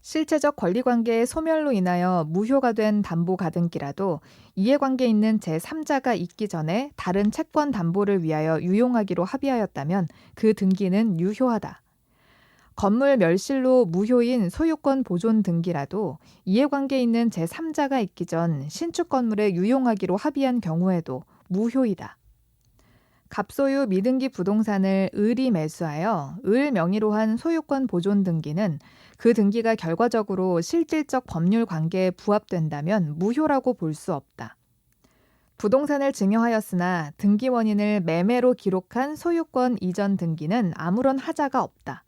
실체적 권리관계의 소멸로 인하여 무효가 된 담보 가등기라도 이해관계 있는 제3자가 있기 전에 다른 채권 담보를 위하여 유용하기로 합의하였다면 그 등기는 유효하다. 건물 멸실로 무효인 소유권 보존 등기라도 이해관계 있는 제3자가 있기 전 신축 건물에 유용하기로 합의한 경우에도 무효이다. 갑소유 미등기 부동산을 을이 매수하여 을 명의로 한 소유권 보존 등기는 그 등기가 결과적으로 실질적 법률 관계에 부합된다면 무효라고 볼 수 없다. 부동산을 증여하였으나 등기 원인을 매매로 기록한 소유권 이전 등기는 아무런 하자가 없다.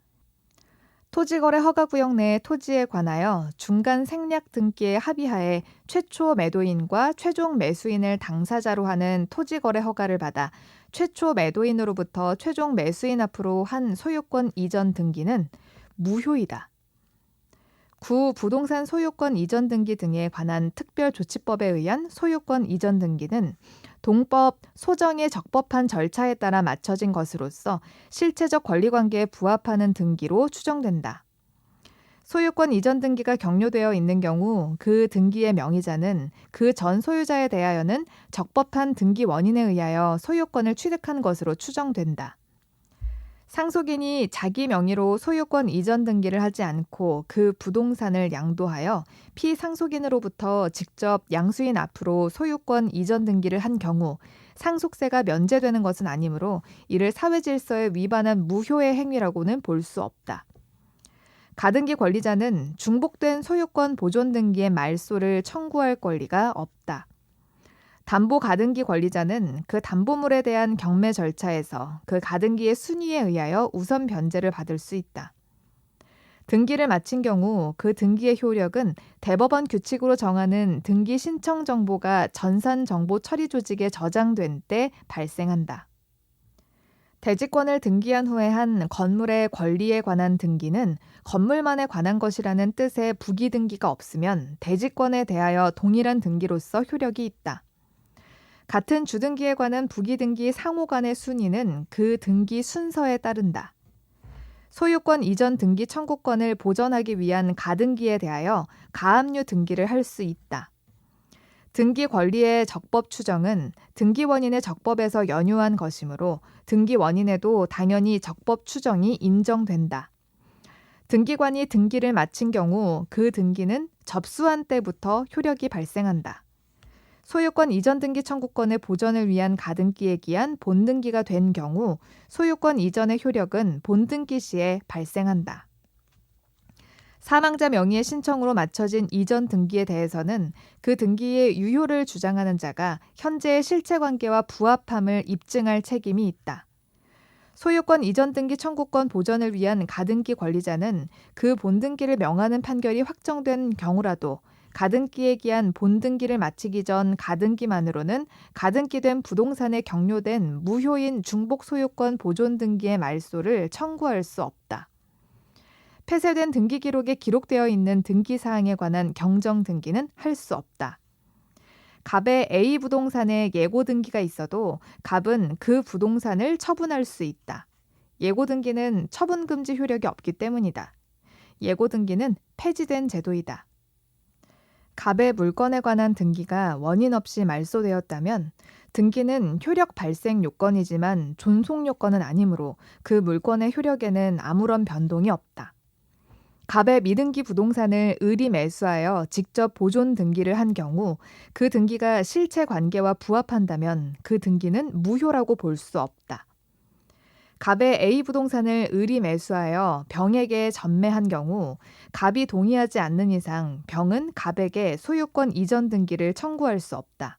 토지거래 허가구역 내의 토지에 관하여 중간 생략 등기의 합의하에 최초 매도인과 최종 매수인을 당사자로 하는 토지거래 허가를 받아 최초 매도인으로부터 최종 매수인 앞으로 한 소유권 이전 등기는 무효이다. 구 부동산 소유권 이전 등기 등에 관한 특별조치법에 의한 소유권 이전 등기는 동법 소정의 적법한 절차에 따라 맞춰진 것으로서 실체적 권리관계에 부합하는 등기로 추정된다. 소유권 이전 등기가 경료되어 있는 경우 그 등기의 명의자는 그 전 소유자에 대하여는 적법한 등기 원인에 의하여 소유권을 취득한 것으로 추정된다. 상속인이 자기 명의로 소유권 이전 등기를 하지 않고 그 부동산을 양도하여 피상속인으로부터 직접 양수인 앞으로 소유권 이전 등기를 한 경우 상속세가 면제되는 것은 아니므로 이를 사회질서에 위반한 무효의 행위라고는 볼 수 없다. 가등기 권리자는 중복된 소유권 보존 등기의 말소를 청구할 권리가 없다. 담보 가등기 권리자는 그 담보물에 대한 경매 절차에서 그 가등기의 순위에 의하여 우선 변제를 받을 수 있다. 등기를 마친 경우 그 등기의 효력은 대법원 규칙으로 정하는 등기 신청 정보가 전산정보 처리 조직에 저장된 때 발생한다. 대지권을 등기한 후에 한 건물의 권리에 관한 등기는 건물만에 관한 것이라는 뜻의 부기 등기가 없으면 대지권에 대하여 동일한 등기로서 효력이 있다. 같은 주등기에 관한 부기등기 상호 간의 순위는 그 등기 순서에 따른다. 소유권 이전 등기 청구권을 보전하기 위한 가등기에 대하여 가압류 등기를 할 수 있다. 등기 권리의 적법 추정은 등기 원인의 적법에서 연유한 것이므로 등기 원인에도 당연히 적법 추정이 인정된다. 등기관이 등기를 마친 경우 그 등기는 접수한 때부터 효력이 발생한다. 소유권 이전 등기 청구권의 보전을 위한 가등기에 기한 본등기가 된 경우 소유권 이전의 효력은 본등기 시에 발생한다. 사망자 명의의 신청으로 마쳐진 이전 등기에 대해서는 그 등기의 유효를 주장하는 자가 현재의 실체관계와 부합함을 입증할 책임이 있다. 소유권 이전 등기 청구권 보전을 위한 가등기 권리자는 그 본등기를 명하는 판결이 확정된 경우라도 가등기에 기한 본등기를 마치기 전 가등기만으로는 가등기된 부동산에 경료된 무효인 중복 소유권 보존 등기의 말소를 청구할 수 없다. 폐쇄된 등기 기록에 기록되어 있는 등기 사항에 관한 경정 등기는 할 수 없다. 갑의 A 부동산에 예고 등기가 있어도 갑은 그 부동산을 처분할 수 있다. 예고 등기는 처분 금지 효력이 없기 때문이다. 예고 등기는 폐지된 제도이다. 갑의 물건에 관한 등기가 원인 없이 말소되었다면 등기는 효력 발생 요건이지만 존속 요건은 아니므로 그 물건의 효력에는 아무런 변동이 없다. 갑의 미등기 부동산을 을이 매수하여 직접 보존 등기를 한 경우 그 등기가 실체 관계와 부합한다면 그 등기는 무효라고 볼 수 없다. 갑의 A 부동산을 을이 매수하여 병에게 전매한 경우 갑이 동의하지 않는 이상 병은 갑에게 소유권 이전 등기를 청구할 수 없다.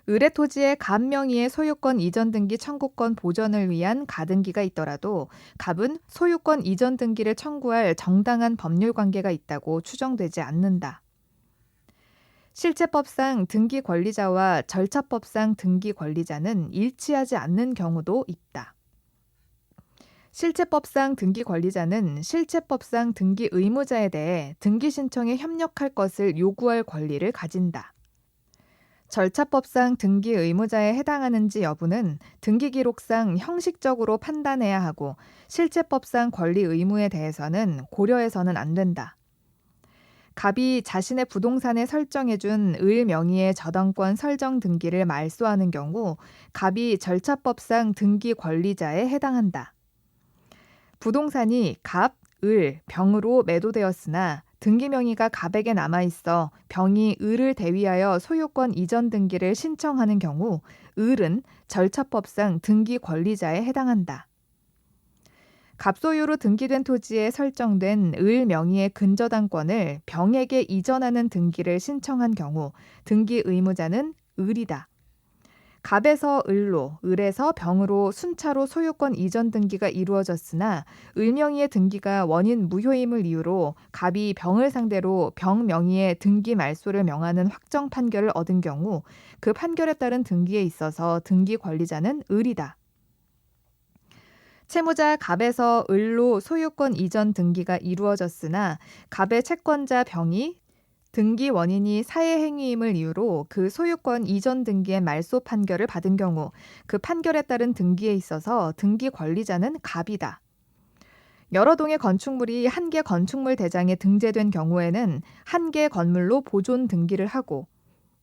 을의 토지의 갑 명의의 소유권 이전 등기 청구권 보전을 위한 가등기가 있더라도 갑은 소유권 이전 등기를 청구할 정당한 법률 관계가 있다고 추정되지 않는다. 실체법상 등기 권리자와 절차법상 등기 권리자는 일치하지 않는 경우도 있다. 실체법상 등기 권리자는 실체법상 등기 의무자에 대해 등기 신청에 협력할 것을 요구할 권리를 가진다. 절차법상 등기 의무자에 해당하는지 여부는 등기기록상 형식적으로 판단해야 하고 실체법상 권리 의무에 대해서는 고려해서는 안 된다. 갑이 자신의 부동산에 설정해준 을 명의의 저당권 설정 등기를 말소하는 경우 갑이 절차법상 등기 권리자에 해당한다. 부동산이 갑, 을, 병으로 매도되었으나 등기 명의가 갑에게 남아있어 병이 을을 대위하여 소유권 이전 등기를 신청하는 경우 을은 절차법상 등기 권리자에 해당한다. 갑소유로 등기된 토지에 설정된 을 명의의 근저당권을 병에게 이전하는 등기를 신청한 경우 등기 의무자는 을이다. 갑에서 을로, 을에서 병으로 순차로 소유권 이전 등기가 이루어졌으나 을 명의의 등기가 원인 무효임을 이유로 갑이 병을 상대로 병 명의의 등기 말소를 명하는 확정 판결을 얻은 경우 그 판결에 따른 등기에 있어서 등기 권리자는 을이다. 채무자 갑에서 을로 소유권 이전 등기가 이루어졌으나 갑의 채권자 병이 등기 원인이 사회행위임을 이유로 그 소유권 이전 등기의 말소 판결을 받은 경우 그 판결에 따른 등기에 있어서 등기 권리자는 갑이다. 여러 동의 건축물이 한 개 건축물 대장에 등재된 경우에는 한 개 건물로 보존 등기를 하고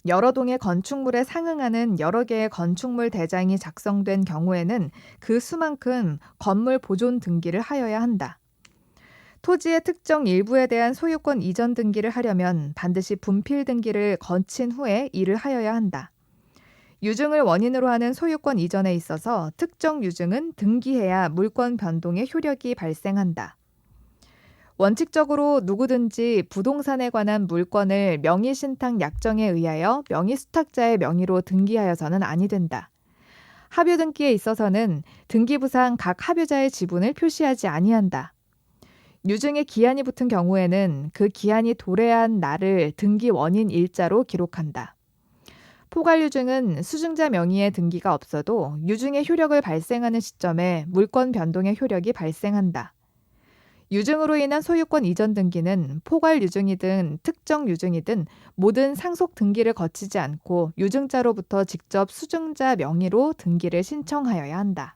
여러 동의 건축물에 상응하는 여러 개의 건축물 대장이 작성된 경우에는 그 수만큼 건물 보존 등기를 하여야 한다. 토지의 특정 일부에 대한 소유권 이전 등기를 하려면 반드시 분필 등기를 거친 후에 이를 하여야 한다. 유증을 원인으로 하는 소유권 이전에 있어서 특정 유증은 등기해야 물권 변동의 효력이 발생한다. 원칙적으로 누구든지 부동산에 관한 물권을 명의신탁 약정에 의하여 명의수탁자의 명의로 등기하여서는 아니 된다. 합유 등기에 있어서는 등기부상 각 합유자의 지분을 표시하지 아니한다. 유증에 기한이 붙은 경우에는 그 기한이 도래한 날을 등기 원인 일자로 기록한다. 포괄 유증은 수증자 명의의 등기가 없어도 유증의 효력을 발생하는 시점에 물권 변동의 효력이 발생한다. 유증으로 인한 소유권 이전 등기는 포괄 유증이든 특정 유증이든 모든 상속 등기를 거치지 않고 유증자로부터 직접 수증자 명의로 등기를 신청하여야 한다.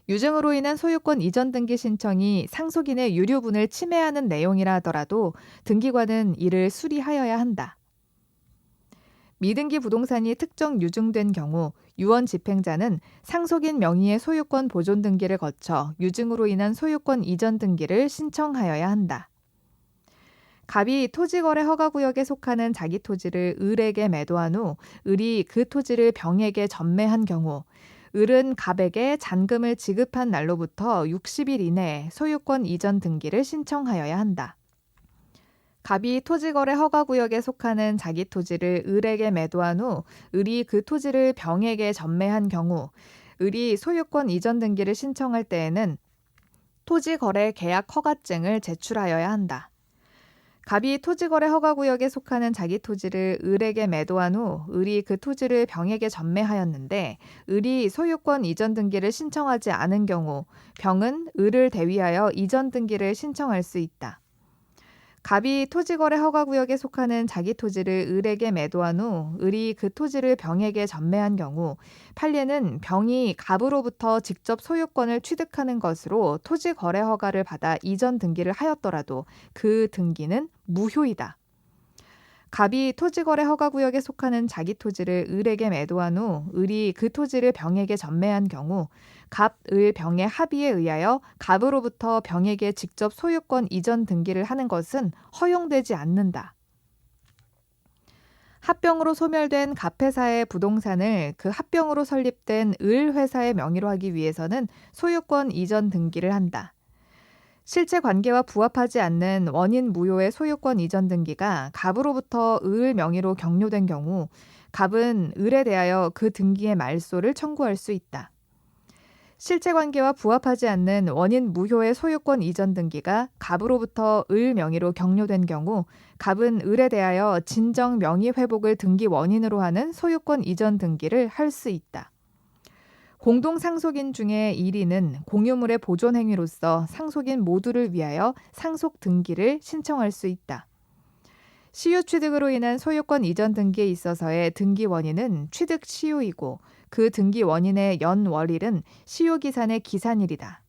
유증으로 인한 소유권 이전 등기 신청이 상속인의 유류분을 침해하는 내용이라 하더라도 등기관은 이를 수리하여야 한다. 미등기 부동산이 특정 유증된 경우 유언 집행자는 상속인 명의의 소유권 보존 등기를 거쳐 유증으로 인한 소유권 이전 등기를 신청하여야 한다. 갑이 토지거래 허가구역에 속하는 자기 토지를 을에게 매도한 후 을이 그 토지를 병에게 전매한 경우 을은 갑에게 잔금을 지급한 날로부터 60일 이내에 소유권 이전 등기를 신청하여야 한다. 갑이 토지거래 허가구역에 속하는 자기 토지를 을에게 매도한 후 을이 그 토지를 병에게 전매한 경우 을이 소유권 이전 등기를 신청할 때에는 토지거래 계약 허가증을 제출하여야 한다. 갑이 토지거래 허가구역에 속하는 자기 토지를 을에게 매도한 후 을이 그 토지를 병에게 전매하였는데 을이 소유권 이전 등기를 신청하지 않은 경우 병은 을을 대위하여 이전 등기를 신청할 수 있다. 갑이 토지거래 허가구역에 속하는 자기 토지를 을에게 매도한 후 을이 그 토지를 병에게 전매한 경우 판례는 병이 갑으로부터 직접 소유권을 취득하는 것으로 토지거래 허가를 받아 이전 등기를 하였더라도 그 등기는 무효이다. 갑이 토지거래 허가구역에 속하는 자기 토지를 을에게 매도한 후 을이 그 토지를 병에게 전매한 경우 갑, 을, 병의 합의에 의하여 갑으로부터 병에게 직접 소유권 이전 등기를 하는 것은 허용되지 않는다. 합병으로 소멸된 갑회사의 부동산을 그 합병으로 설립된 을 회사의 명의로 하기 위해서는 소유권 이전 등기를 한다. 실체 관계와 부합하지 않는 원인 무효의 소유권 이전 등기가 갑으로부터 을 명의로 격려된 경우 갑은 을에 대하여 그 등기의 말소를 청구할 수 있다. 실체 관계와 부합하지 않는 원인 무효의 소유권 이전 등기가 갑으로부터 을 명의로 격려된 경우 갑은 을에 대하여 진정 명의 회복을 등기 원인으로 하는 소유권 이전 등기를 할 수 있다. 공동 상속인 중에 1인은 공유물의 보존 행위로서 상속인 모두를 위하여 상속 등기를 신청할 수 있다. 시효 취득으로 인한 소유권 이전 등기에 있어서의 등기 원인은 취득 시효이고 그 등기 원인의 연월일은 시효 기산의 기산일이다.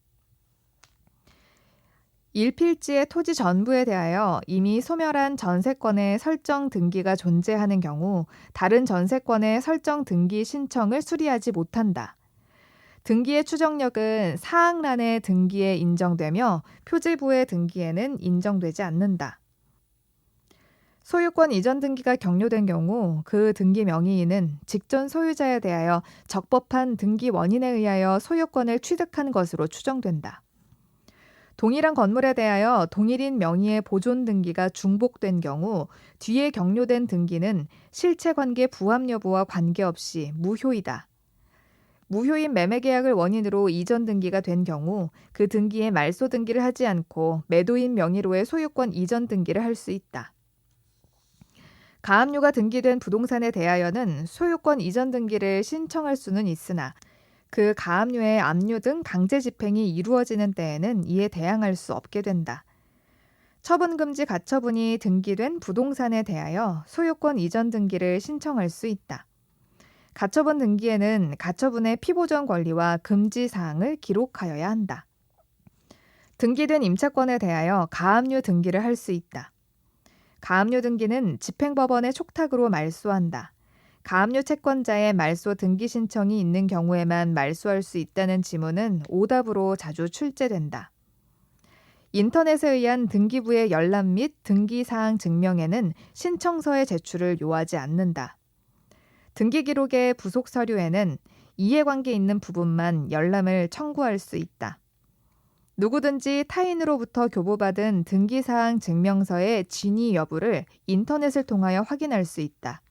일필지의 토지 전부에 대하여 이미 소멸한 전세권의 설정 등기가 존재하는 경우 다른 전세권의 설정 등기 신청을 수리하지 못한다. 등기의 추정력은 사항란의 등기에 인정되며 표지부의 등기에는 인정되지 않는다. 소유권 이전 등기가 격려된 경우 그 등기 명의인은 직전 소유자에 대하여 적법한 등기 원인에 의하여 소유권을 취득한 것으로 추정된다. 동일한 건물에 대하여 동일인 명의의 보존 등기가 중복된 경우 뒤에 격려된 등기는 실체관계 부합 여부와 관계없이 무효이다. 무효인 매매계약을 원인으로 이전 등기가 된 경우 그 등기에 말소 등기를 하지 않고 매도인 명의로의 소유권 이전 등기를 할 수 있다. 가압류가 등기된 부동산에 대하여는 소유권 이전 등기를 신청할 수는 있으나 그 가압류의 압류 등 강제 집행이 이루어지는 때에는 이에 대항할 수 없게 된다. 처분금지 가처분이 등기된 부동산에 대하여 소유권 이전 등기를 신청할 수 있다. 가처분 등기에는 가처분의 피보전 권리와 금지 사항을 기록하여야 한다. 등기된 임차권에 대하여 가압류 등기를 할 수 있다. 가압류 등기는 집행법원의 촉탁으로 말소한다. 가압류 채권자의 말소 등기 신청이 있는 경우에만 말소할 수 있다는 지문은 오답으로 자주 출제된다. 인터넷에 의한 등기부의 열람 및 등기사항 증명에는 신청서의 제출을 요하지 않는다. 등기기록의 부속 서류에는 이해관계 있는 부분만 열람을 청구할 수 있다. 누구든지 타인으로부터 교부받은 등기사항 증명서의 진위 여부를 인터넷을 통하여 확인할 수 있다.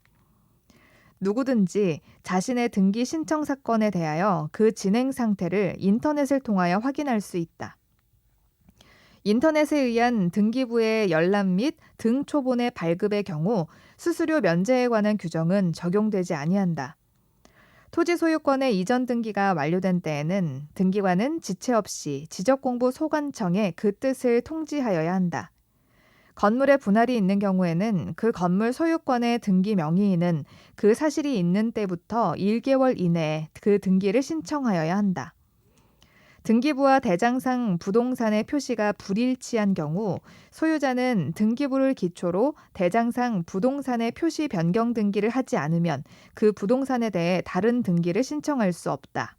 누구든지 자신의 등기 신청 사건에 대하여 그 진행 상태를 인터넷을 통하여 확인할 수 있다. 인터넷에 의한 등기부의 열람 및 등초본의 발급의 경우 수수료 면제에 관한 규정은 적용되지 아니한다. 토지 소유권의 이전 등기가 완료된 때에는 등기관은 지체 없이 지적공부 소관청에 그 뜻을 통지하여야 한다. 건물에 분할이 있는 경우에는 그 건물 소유권의 등기 명의인은 그 사실이 있는 때부터 1개월 이내에 그 등기를 신청하여야 한다. 등기부와 대장상 부동산의 표시가 불일치한 경우 소유자는 등기부를 기초로 대장상 부동산의 표시 변경 등기를 하지 않으면 그 부동산에 대해 다른 등기를 신청할 수 없다.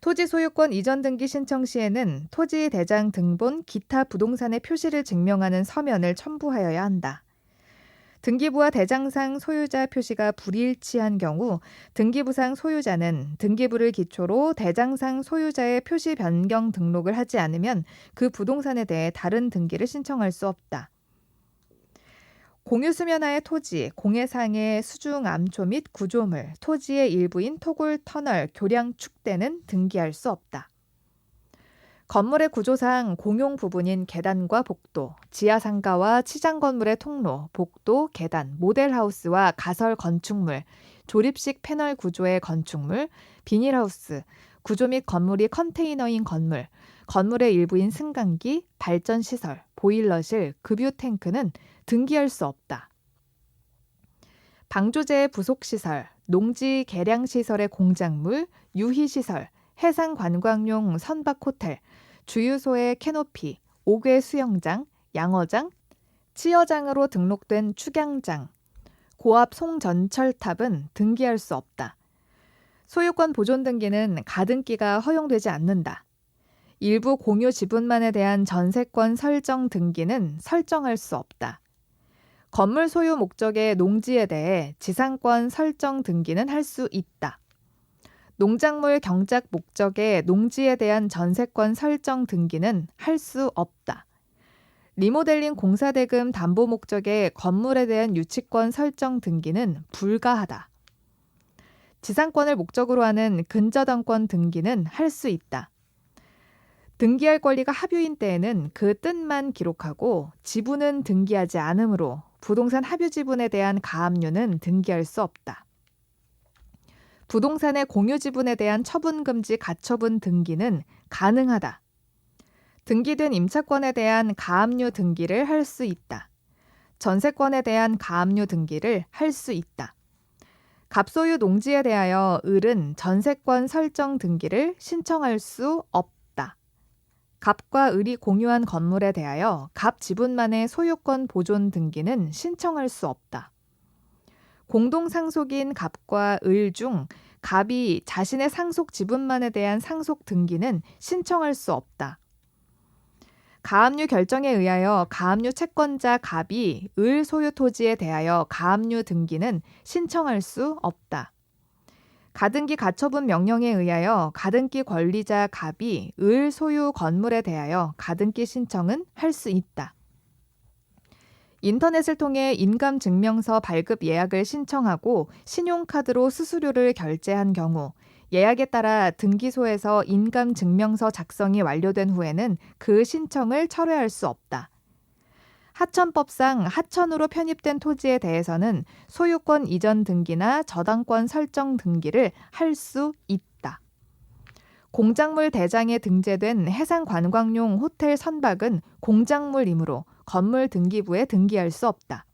토지 소유권 이전 등기 신청 시에는 토지 대장 등본 기타 부동산의 표시를 증명하는 서면을 첨부하여야 한다. 등기부와 대장상 소유자 표시가 불일치한 경우 등기부상 소유자는 등기부를 기초로 대장상 소유자의 표시 변경 등록을 하지 않으면 그 부동산에 대해 다른 등기를 신청할 수 없다. 공유수면하의 토지, 공해상의 수중 암초 및 구조물, 토지의 일부인 토굴, 터널, 교량, 축대는 등기할 수 없다. 건물의 구조상 공용 부분인 계단과 복도, 지하상가와 치장 건물의 통로, 복도, 계단, 모델하우스와 가설 건축물, 조립식 패널 구조의 건축물, 비닐하우스, 구조 및 건물이 컨테이너인 건물, 건물의 일부인 승강기, 발전시설, 보일러실, 급유 탱크는 등기할 수 없다. 방조제의 부속시설, 농지 개량시설의 공작물, 유희시설, 해상관광용 선박호텔, 주유소의 캐노피, 옥외 수영장, 양어장, 치어장으로 등록된 축양장, 고압 송전철탑은 등기할 수 없다. 소유권 보존 등기는 가등기가 허용되지 않는다. 일부 공유 지분만에 대한 전세권 설정 등기는 설정할 수 없다. 건물 소유 목적의 농지에 대해 지상권 설정 등기는 할 수 있다. 농작물 경작 목적의 농지에 대한 전세권 설정 등기는 할 수 없다. 리모델링 공사대금 담보 목적의 건물에 대한 유치권 설정 등기는 불가하다. 지상권을 목적으로 하는 근저당권 등기는 할 수 있다. 등기할 권리가 합유인 때에는 그 뜻만 기록하고 지분은 등기하지 않으므로 부동산 합유 지분에 대한 가압류는 등기할 수 없다. 부동산의 공유 지분에 대한 처분금지 가처분 등기는 가능하다. 등기된 임차권에 대한 가압류 등기를 할 수 있다. 전세권에 대한 가압류 등기를 할 수 있다. 갑소유 농지에 대하여 을은 전세권 설정 등기를 신청할 수 없다. 갑과 을이 공유한 건물에 대하여 갑 지분만의 소유권 보존 등기는 신청할 수 없다. 공동상속인 갑과 을 중 갑이 자신의 상속 지분만에 대한 상속 등기는 신청할 수 없다. 가압류 결정에 의하여 가압류 채권자 갑이 을 소유 토지에 대하여 가압류 등기는 신청할 수 없다. 가등기 가처분 명령에 의하여 가등기 권리자 갑이 을 소유 건물에 대하여 가등기 신청은 할 수 있다. 인터넷을 통해 인감증명서 발급 예약을 신청하고 신용카드로 수수료를 결제한 경우 예약에 따라 등기소에서 인감증명서 작성이 완료된 후에는 그 신청을 철회할 수 없다. 하천법상 하천으로 편입된 토지에 대해서는 소유권 이전 등기나 저당권 설정 등기를 할 수 있다. 공작물 대장에 등재된 해상관광용 호텔 선박은 공작물이므로 건물 등기부에 등기할 수 없다.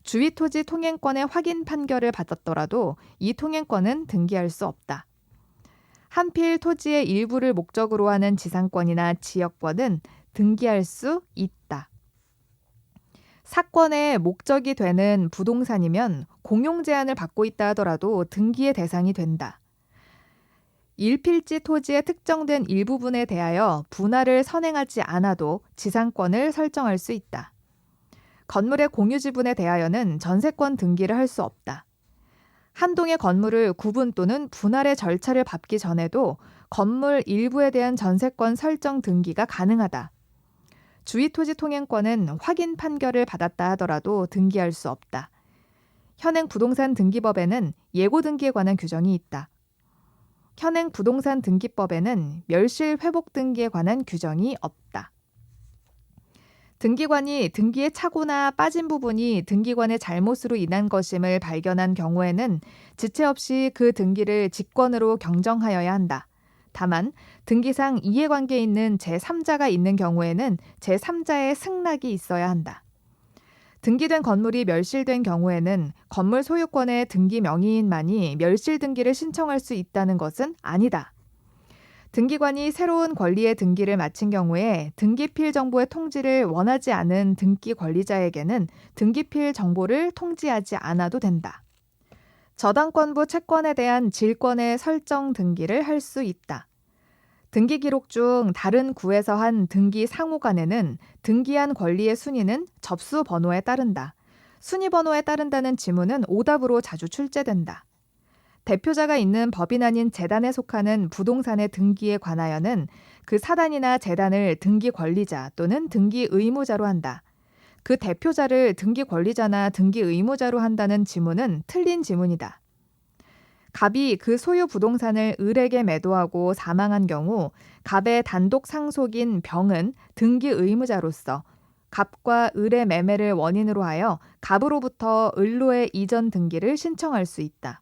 주위토지 통행권의 확인 판결을 받았더라도 이 통행권은 등기할 수 없다. 한필 토지의 일부를 목적으로 하는 지상권이나 지역권은 등기할 수 있다. 사건의 목적이 되는 부동산이면 공용 제한을 받고 있다 하더라도 등기의 대상이 된다. 일필지 토지의 특정된 일부분에 대하여 분할을 선행하지 않아도 지상권을 설정할 수 있다. 건물의 공유 지분에 대하여는 전세권 등기를 할 수 없다. 한 동의 건물을 구분 또는 분할의 절차를 밟기 전에도 건물 일부에 대한 전세권 설정 등기가 가능하다. 주위토지 통행권은 확인 판결을 받았다 하더라도 등기할 수 없다. 현행 부동산 등기법에는 예고 등기에 관한 규정이 있다. 현행 부동산 등기법에는 멸실 회복 등기에 관한 규정이 없다. 등기관이 등기의 착오나 빠진 부분이 등기관의 잘못으로 인한 것임을 발견한 경우에는 지체 없이 그 등기를 직권으로 경정하여야 한다. 다만 등기상 이해관계에 있는 제3자가 있는 경우에는 제3자의 승낙이 있어야 한다. 등기된 건물이 멸실된 경우에는 건물 소유권의 등기 명의인만이 멸실 등기를 신청할 수 있다는 것은 아니다. 등기관이 새로운 권리의 등기를 마친 경우에 등기필 정보의 통지를 원하지 않은 등기 권리자에게는 등기필 정보를 통지하지 않아도 된다. 저당권부 채권에 대한 질권의 설정 등기를 할 수 있다. 등기 기록 중 다른 구에서 한 등기 상호간에는 등기한 권리의 순위는 접수 번호에 따른다. 순위 번호에 따른다는 지문은 오답으로 자주 출제된다. 대표자가 있는 법인 아닌 재단에 속하는 부동산의 등기에 관하여는 그 사단이나 재단을 등기 권리자 또는 등기 의무자로 한다. 그 대표자를 등기 권리자나 등기 의무자로 한다는 지문은 틀린 지문이다. 갑이 그 소유 부동산을 을에게 매도하고 사망한 경우 갑의 단독 상속인 병은 등기 의무자로서 갑과 을의 매매를 원인으로 하여 갑으로부터 을로의 이전 등기를 신청할 수 있다.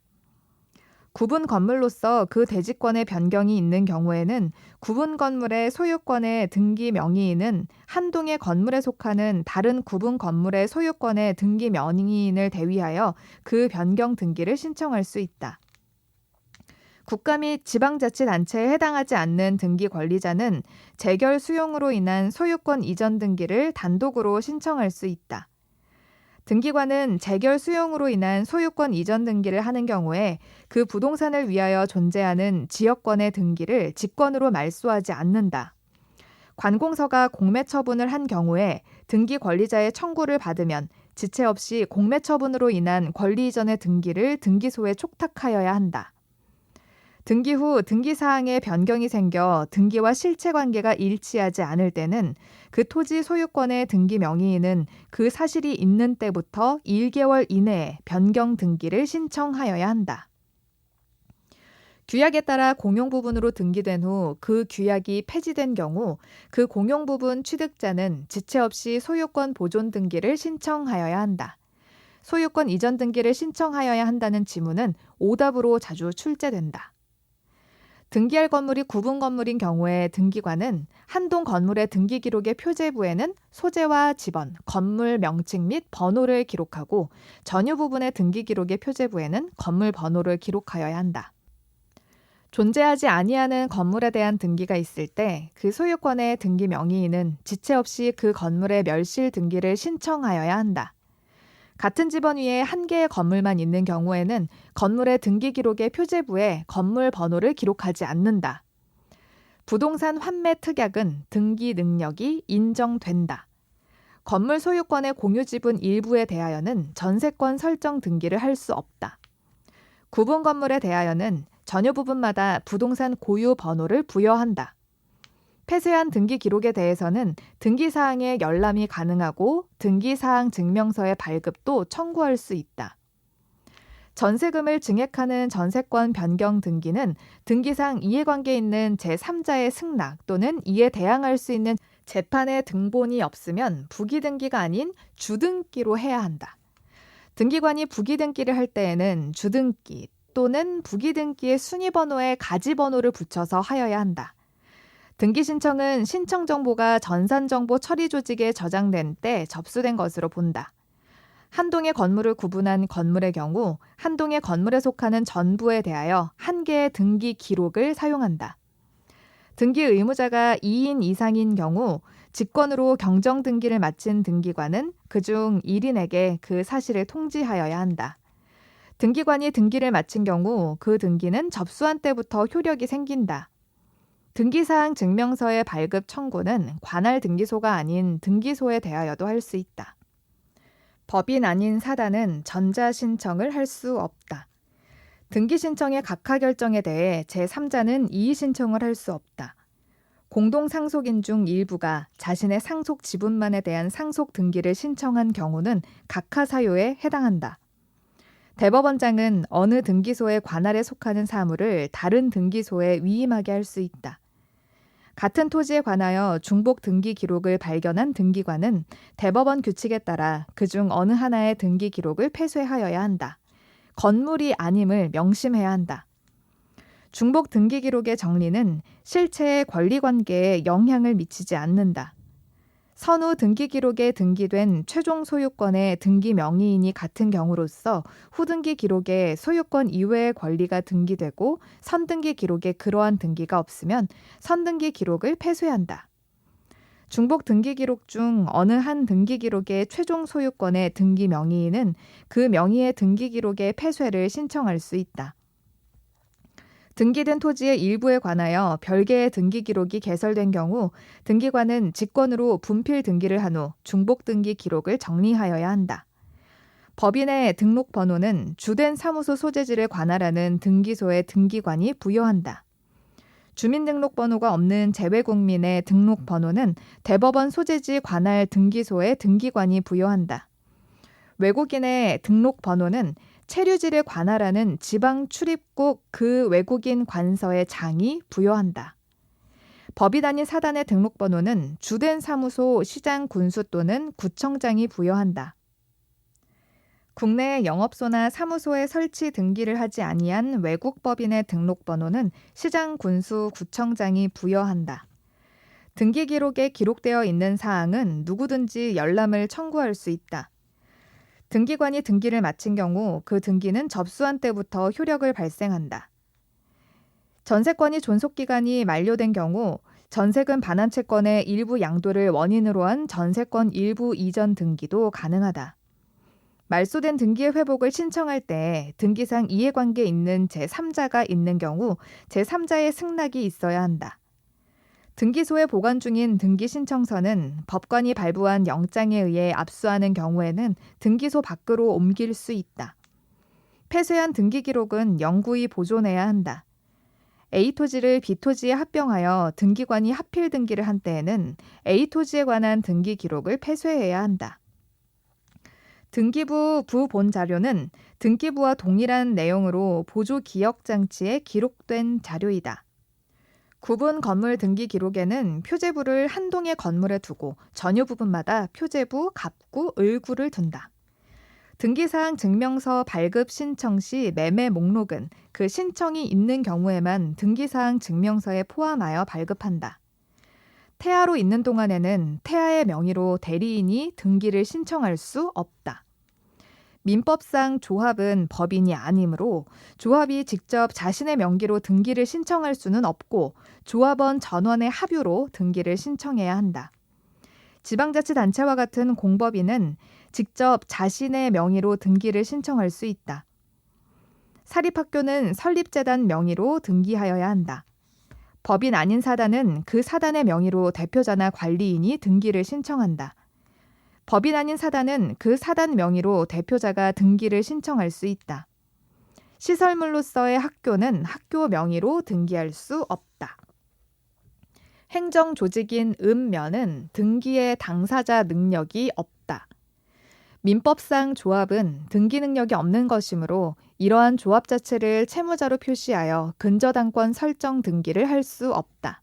구분 건물로서 그 대지권의 변경이 있는 경우에는 구분 건물의 소유권의 등기 명의인은 한 동의 건물에 속하는 다른 구분 건물의 소유권의 등기 명의인을 대위하여 그 변경 등기를 신청할 수 있다. 국가 및 지방자치단체에 해당하지 않는 등기 권리자는 재결 수용으로 인한 소유권 이전 등기를 단독으로 신청할 수 있다. 등기관은 재결 수용으로 인한 소유권 이전 등기를 하는 경우에 그 부동산을 위하여 존재하는 지역권의 등기를 직권으로 말소하지 않는다. 관공서가 공매 처분을 한 경우에 등기 권리자의 청구를 받으면 지체 없이 공매 처분으로 인한 권리 이전의 등기를 등기소에 촉탁하여야 한다. 등기 후 등기사항에 변경이 생겨 등기와 실체관계가 일치하지 않을 때는 그 토지 소유권의 등기 명의인은 그 사실이 있는 때부터 1개월 이내에 변경 등기를 신청하여야 한다. 규약에 따라 공용부분으로 등기된 후 그 규약이 폐지된 경우 그 공용부분 취득자는 지체 없이 소유권 보존 등기를 신청하여야 한다. 소유권 이전 등기를 신청하여야 한다는 지문은 오답으로 자주 출제된다. 등기할 건물이 구분 건물인 경우에 등기관은 한 동 건물의 등기 기록의 표제부에는 소재와 지번, 건물 명칭 및 번호를 기록하고 전유 부분의 등기 기록의 표제부에는 건물 번호를 기록하여야 한다. 존재하지 아니하는 건물에 대한 등기가 있을 때 그 소유권의 등기 명의인은 지체 없이 그 건물의 멸실 등기를 신청하여야 한다. 같은 지번 위에 한 개의 건물만 있는 경우에는 건물의 등기 기록의 표제부에 건물 번호를 기록하지 않는다. 부동산 환매 특약은 등기 능력이 인정된다. 건물 소유권의 공유 지분 일부에 대하여는 전세권 설정 등기를 할 수 없다. 구분 건물에 대하여는 전유 부분마다 부동산 고유 번호를 부여한다. 폐쇄한 등기 기록에 대해서는 등기사항의 열람이 가능하고 등기사항 증명서의 발급도 청구할 수 있다. 전세금을 증액하는 전세권 변경 등기는 등기상 이해관계 있는 제3자의 승낙 또는 이에 대항할 수 있는 재판의 등본이 없으면 부기등기가 아닌 주등기로 해야 한다. 등기관이 부기등기를 할 때에는 주등기 또는 부기등기의 순위번호에 가지번호를 붙여서 하여야 한다. 등기 신청은 신청 정보가 전산정보 처리 조직에 저장된 때 접수된 것으로 본다. 한 동의 건물을 구분한 건물의 경우 한 동의 건물에 속하는 전부에 대하여 한 개의 등기 기록을 사용한다. 등기 의무자가 2인 이상인 경우 직권으로 경정 등기를 마친 등기관은 그중 1인에게 그 사실을 통지하여야 한다. 등기관이 등기를 마친 경우 그 등기는 접수한 때부터 효력이 생긴다. 등기사항 증명서의 발급 청구는 관할 등기소가 아닌 등기소에 대하여도 할 수 있다. 법인 아닌 사단은 전자신청을 할 수 없다. 등기신청의 각하 결정에 대해 제3자는 이의신청을 할 수 없다. 공동상속인 중 일부가 자신의 상속 지분만에 대한 상속 등기를 신청한 경우는 각하 사유에 해당한다. 대법원장은 어느 등기소의 관할에 속하는 사무를 다른 등기소에 위임하게 할 수 있다. 같은 토지에 관하여 중복 등기 기록을 발견한 등기관은 대법원 규칙에 따라 그중 어느 하나의 등기 기록을 폐쇄하여야 한다. 건물이 아님을 명심해야 한다. 중복 등기 기록의 정리는 실체의 권리관계에 영향을 미치지 않는다. 선후 등기 기록에 등기된 최종 소유권의 등기 명의인이 같은 경우로서 후등기 기록에 소유권 이외의 권리가 등기되고 선등기 기록에 그러한 등기가 없으면 선등기 기록을 폐쇄한다. 중복 등기 기록 중 어느 한 등기 기록의 최종 소유권의 등기 명의인은 그 명의의 등기 기록의 폐쇄를 신청할 수 있다. 등기된 토지의 일부에 관하여 별개의 등기 기록이 개설된 경우 등기관은 직권으로 분필 등기를 한 후 중복 등기 기록을 정리하여야 한다. 법인의 등록번호는 주된 사무소 소재지를 관할하는 등기소의 등기관이 부여한다. 주민등록번호가 없는 재외국민의 등록번호는 대법원 소재지 관할 등기소의 등기관이 부여한다. 외국인의 등록번호는 체류지를 관할하는 지방 출입국 그 외국인 관서의 장이 부여한다. 법인 아닌 사단의 등록번호는 주된 사무소, 시장, 군수 또는 구청장이 부여한다. 국내 영업소나 사무소에 설치 등기를 하지 아니한 외국 법인의 등록번호는 시장, 군수, 구청장이 부여한다. 등기 기록에 기록되어 있는 사항은 누구든지 열람을 청구할 수 있다. 등기관이 등기를 마친 경우 그 등기는 접수한 때부터 효력을 발생한다. 전세권이 존속기간이 만료된 경우 전세금 반환 채권의 일부 양도를 원인으로 한 전세권 일부 이전 등기도 가능하다. 말소된 등기의 회복을 신청할 때 등기상 이해관계 있는 제3자가 있는 경우 제3자의 승낙이 있어야 한다. 등기소에 보관 중인 등기신청서는 법관이 발부한 영장에 의해 압수하는 경우에는 등기소 밖으로 옮길 수 있다. 폐쇄한 등기 기록은 영구히 보존해야 한다. A토지를 B토지에 합병하여 등기관이 합필 등기를 한 때에는 A토지에 관한 등기 기록을 폐쇄해야 한다. 등기부 부본 자료는 등기부와 동일한 내용으로 보조 기억 장치에 기록된 자료이다. 구분 건물 등기 기록에는 표제부를 한 동의 건물에 두고 전유 부분마다 표제부, 갑구, 을구를 둔다. 등기사항 증명서 발급 신청 시 매매 목록은 그 신청이 있는 경우에만 등기사항 증명서에 포함하여 발급한다. 태아로 있는 동안에는 태아의 명의로 대리인이 등기를 신청할 수 없다. 민법상 조합은 법인이 아니므로 조합이 직접 자신의 명기로 등기를 신청할 수는 없고 조합원 전원의 합의로 등기를 신청해야 한다. 지방자치단체와 같은 공법인은 직접 자신의 명의로 등기를 신청할 수 있다. 사립학교는 설립재단 명의로 등기하여야 한다. 법인 아닌 사단은 그 사단의 명의로 대표자나 관리인이 등기를 신청한다. 법인 아닌 사단은 그 사단 명의로 대표자가 등기를 신청할 수 있다. 시설물로서의 학교는 학교 명의로 등기할 수 없다. 행정조직인 읍면은 등기의 당사자 능력이 없다. 민법상 조합은 등기 능력이 없는 것이므로 이러한 조합 자체를 채무자로 표시하여 근저당권 설정 등기를 할 수 없다.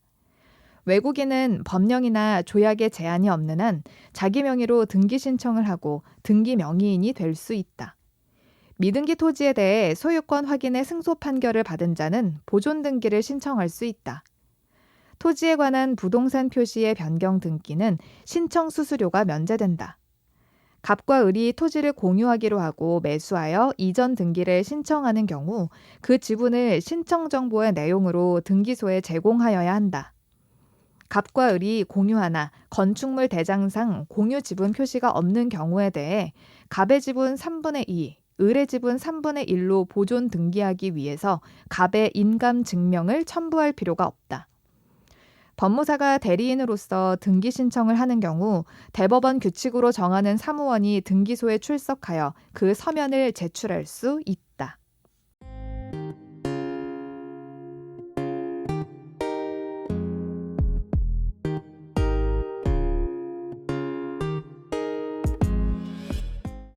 외국인은 법령이나 조약의 제한이 없는 한 자기 명의로 등기 신청을 하고 등기 명의인이 될 수 있다. 미등기 토지에 대해 소유권 확인의 승소 판결을 받은 자는 보존 등기를 신청할 수 있다. 토지에 관한 부동산 표시의 변경 등기는 신청 수수료가 면제된다. 갑과 을이 토지를 공유하기로 하고 매수하여 이전 등기를 신청하는 경우 그 지분을 신청 정보의 내용으로 등기소에 제공하여야 한다. 갑과 을이 공유하나 건축물 대장상 공유 지분 표시가 없는 경우에 대해 갑의 지분 3분의 2, 을의 지분 3분의 1로 보존 등기하기 위해서 갑의 인감 증명을 첨부할 필요가 없다. 법무사가 대리인으로서 등기 신청을 하는 경우 대법원 규칙으로 정하는 사무원이 등기소에 출석하여 그 서면을 제출할 수 있다.